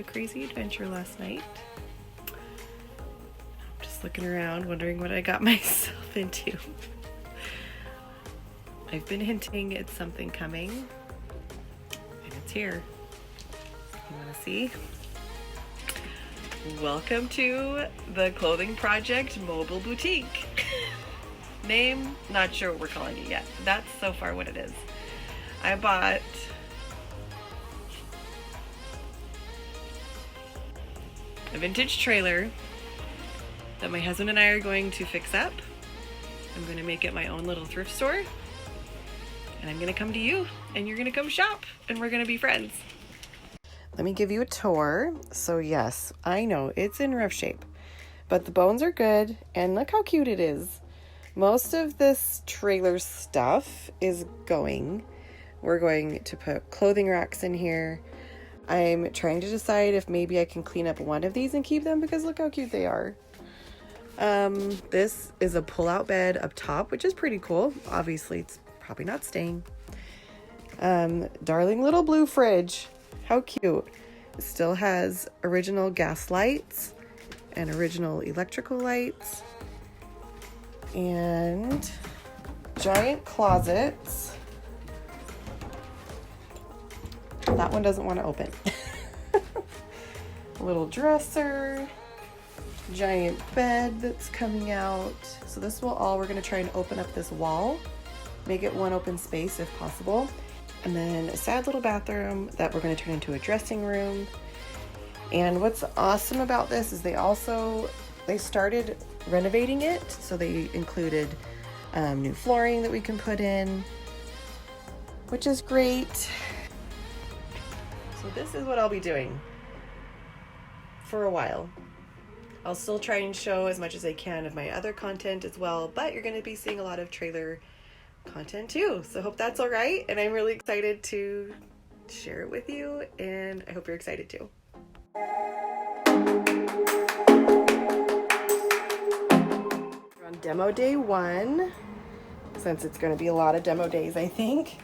crazy adventure last night. I'm just looking around, wondering what I got myself into. I've been hinting at something coming, and it's here. You want to see? Welcome to the Clothing Project Mobile Boutique. Name, not sure what we're calling it yet. That's so far what it is. I bought a vintage trailer that my husband and I are going to fix up. I'm going to make it my own little thrift store. And I'm going to come to you and you're going to come shop and we're going to be friends. Let me give you a tour. So yes, I know it's in rough shape, but the bones are good and look how cute it is. Most of this trailer stuff is going. We're going to put clothing racks in here. I'm trying to decide if maybe I can clean up one of these and keep them because look how cute they are. This is a pull-out bed up top, which is pretty cool. Obviously, it's probably not staying. Darling little blue fridge. How cute. It still has original gas lights and original electrical lights. And giant closets. That one doesn't want to open. A little dresser, giant bed that's coming out. So this will all, we're going to try and open up this wall, make it one open space if possible. And then a sad little bathroom that we're going to turn into a dressing room. And what's awesome about this is they started renovating it. So they included new flooring that we can put in, which is great. So this is what I'll be doing for a while. I'll still try and show as much as I can of my other content as well, but you're going to be seeing a lot of trailer content too. So I hope that's all right. And I'm really excited to share it with you, and I hope you're excited too. We're on demo day 1, since it's going to be a lot of demo days, I think.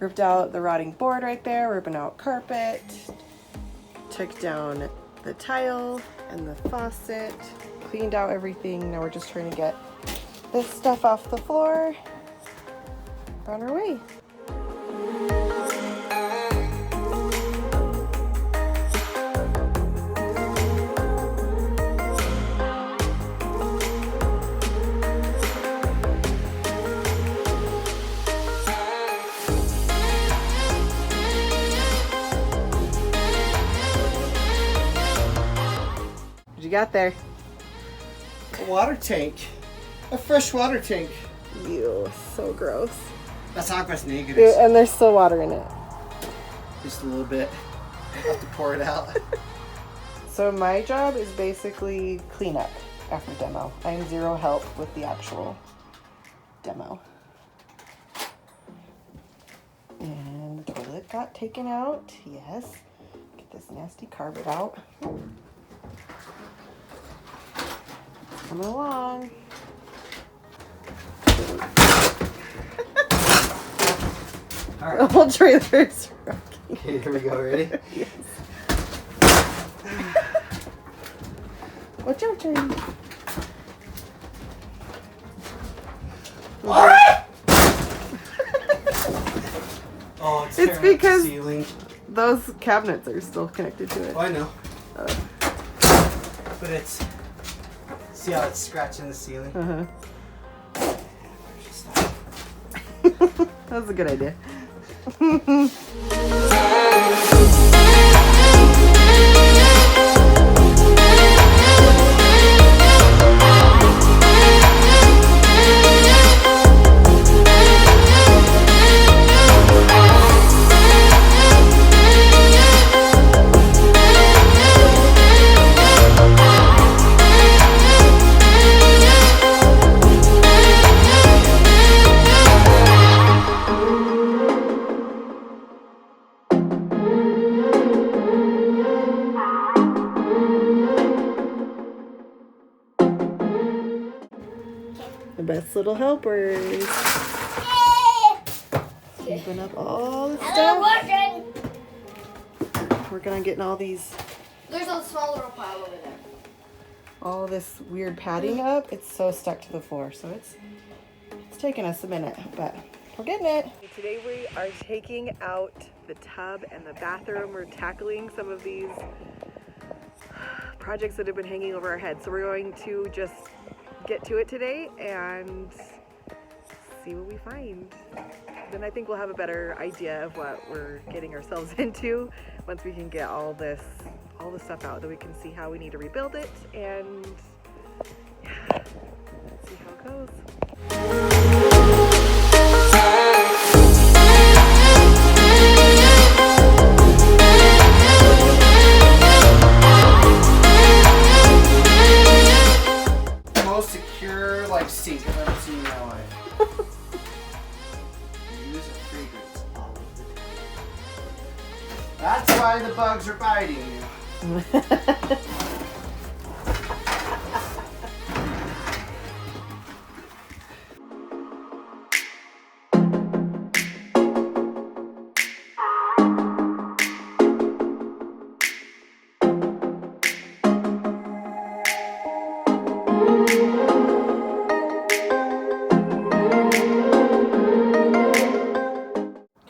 Ripped out the rotting board right there, ripping out carpet, took down the tile and the faucet, cleaned out everything. Now we're just trying to get this stuff off the floor. We're on our way. What you got there? A water tank. A fresh water tank. Ew, so gross. That's Aqua's negative. Dude, and there's still water in it. Just a little bit. I'll have to pour it out. So my job is basically cleanup after demo. I'm zero help with the actual demo. And the toilet got taken out. Yes. Get this nasty carpet out. Coming along. All right. The whole trailer is rocking. Okay, here we go. Ready? Yes. What's your turn? Oh, It's because the ceiling. those cabinets are still connected to it. Oh, I know. Oh. But it's. See how it's scratching the ceiling? Uh-huh. That was a good idea. The best little helpers. Keeping up all the stuff. Working on getting all these There's a small little pile over there. All this weird padding up, it's so stuck to the floor. So it's taking us a minute, but we're getting it. Today we are taking out the tub and the bathroom. We're tackling some of these projects that have been hanging over our heads. So we're going to just get to it today and see what we find. Then I think we'll have a better idea of what we're getting ourselves into once we can get all the stuff out, that we can see how we need to rebuild it, and yeah, see how it goes. Most secure like sink I've ever seen in my life. Use a fragrance all of the time. That's why the bugs are biting you.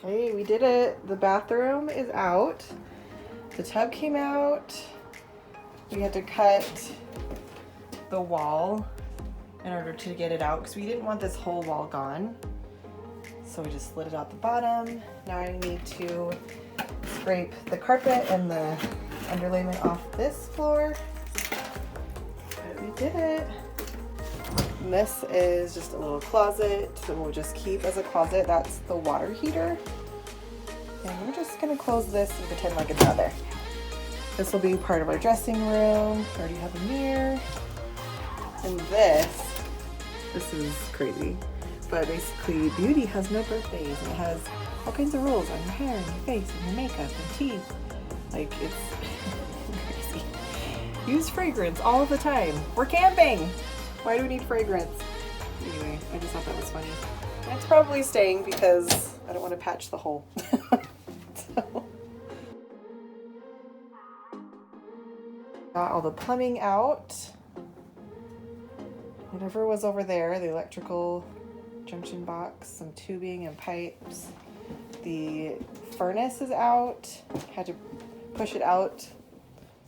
Okay, we did it. The bathroom is out. The tub came out. We had to cut the wall in order to get it out because we didn't want this whole wall gone. So we just slid it out the bottom. Now I need to scrape the carpet and the underlayment off this floor. But we did it. And this is just a little closet that we'll just keep as a closet. That's the water heater. And we're just gonna close this and pretend like it's not there. This will be part of our dressing room. We already have a mirror. And this is crazy. But basically, beauty has no birthdays, and it has all kinds of rules on your hair and your face and your makeup and teeth. Like, it's crazy. Use fragrance all the time. We're camping. Why do we need fragrance? Anyway, I just thought that was funny. And it's probably staying because I don't want to patch the hole. So. Got all the plumbing out. Whatever was over there, the electrical junction box, some tubing and pipes. The furnace is out. Had to push it out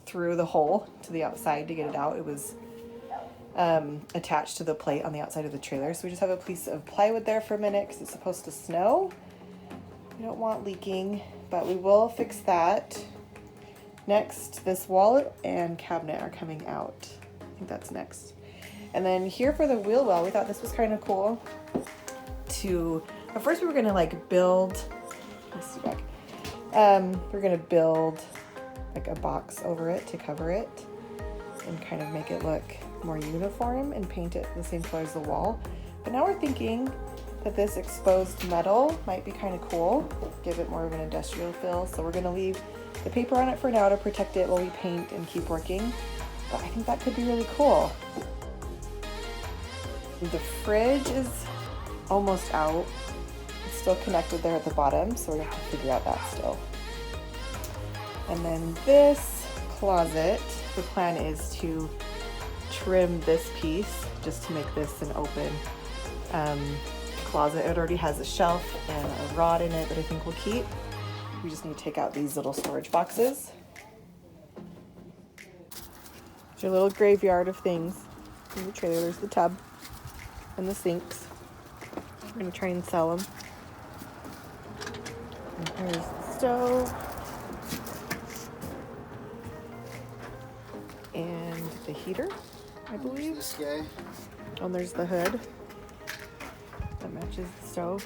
through the hole to the outside to get it out. It was attached to the plate on the outside of the trailer. So we just have a piece of plywood there for a minute because it's supposed to snow. We don't want leaking, but we will fix that. Next, this wall and cabinet are coming out. I think that's next. And then here for the wheel well, we thought this was kind of cool at first we were gonna like build, let's see back. We're gonna build like a box over it to cover it and kind of make it look more uniform and paint it the same color as the wall. But now we're thinking that this exposed metal might be kind of cool, give it more of an industrial feel. So we're gonna leave the paper on it for now to protect it while we paint and keep working. But I think that could be really cool. The fridge is almost out. It's still connected there at the bottom, so we're gonna have to figure out that still. And then this closet, the plan is to trim this piece just to make this an open closet. It already has a shelf and a rod in it that I think we'll keep. We just need to take out these little storage boxes. It's your little graveyard of things in the trailer. There's the tub and the sinks. We're gonna try and sell them. And here's the stove. And the heater, I believe. This guy. Oh, and there's the hood that matches the stove.